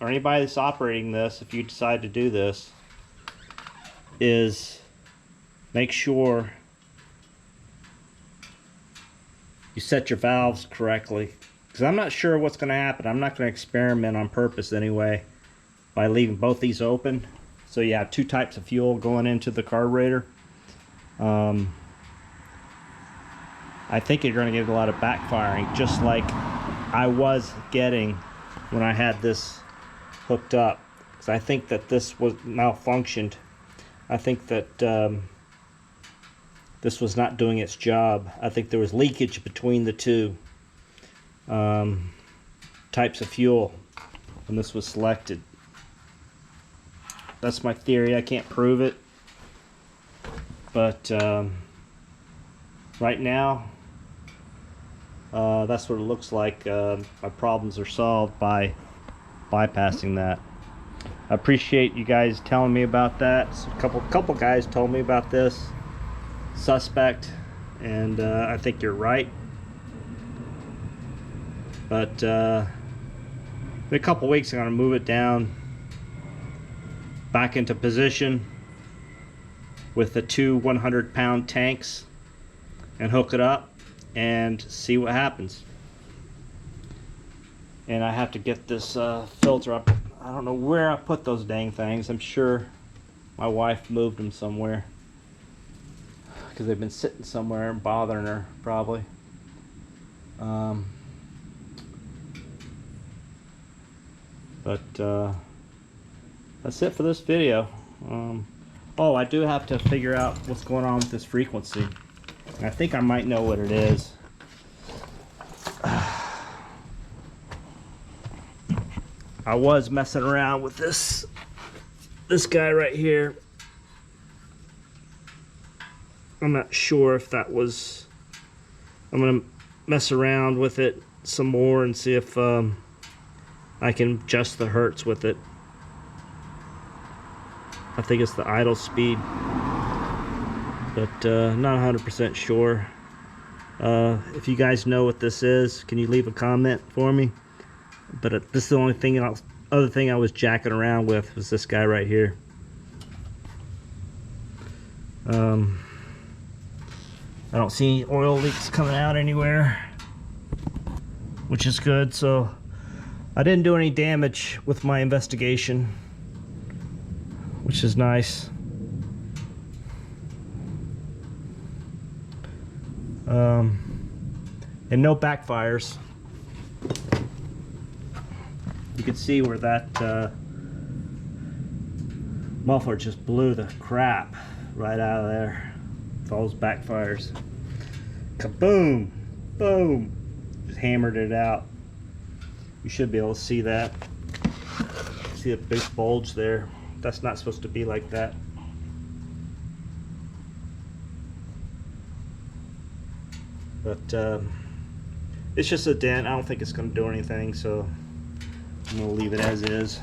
or anybody that's operating this, if you decide to do this, is make sure you set your valves correctly, because I'm not sure what's going to happen. I'm not going to experiment on purpose anyway by leaving both these open. So you have two types of fuel going into the carburetor. I think you're going to get a lot of backfiring, just like I was getting when I had this hooked up, because I think that this was malfunctioned. I think that this was not doing its job. I think there was leakage between the two types of fuel when this was selected. That's my theory. I can't prove it, but right now that's what it looks like. My problems are solved by bypassing that. I appreciate you guys telling me about that. So a couple guys told me about this suspect, and I think you're right. But in a couple weeks I'm going to move it down back into position with the two 100-pound tanks and hook it up and see what happens. And I have to get this filter up. I don't know where I put those dang things. I'm sure my wife moved them somewhere, because they've been sitting somewhere and bothering her probably. But that's it for this video. Oh, I do have to figure out what's going on with this frequency. I think I might know what it is. I was messing around with this guy right here. I'm not sure if that was... I'm gonna mess around with it some more and see if I can adjust the hertz with it. I think it's the idle speed, but not 100% sure. If you guys know what this is, can you leave a comment for me? But this is the only thing other thing I was jacking around with was this guy right here. I don't see any oil leaks coming out anywhere, which is good. So I didn't do any damage with my investigation, which is nice. And no backfires. You can see where that muffler just blew the crap right out of there with all those backfires. Kaboom! Boom! Just hammered it out. You should be able to see that. See a big bulge there. That's not supposed to be like that. But it's just a dent. I don't think it's going to do anything, so I'm going to leave it as is.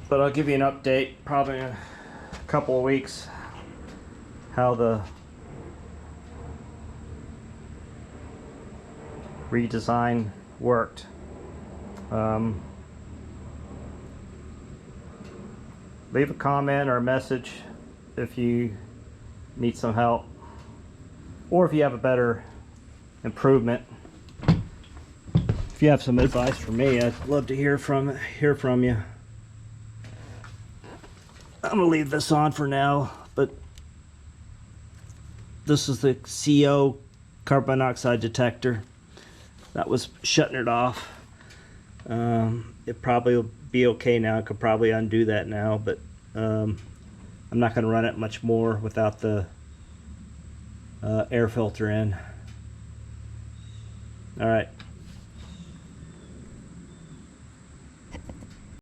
But I'll give you an update probably in a couple of weeks how the redesign worked. Leave a comment or a message if you need some help, or if you have a better improvement. If you have some advice for me, I'd love to hear from you. I'm gonna leave this on for now, but this is the CO carbon monoxide detector that was shutting it off. It probably will be okay now. I could probably undo that now, but I'm not going to run it much more without the air filter in. All right.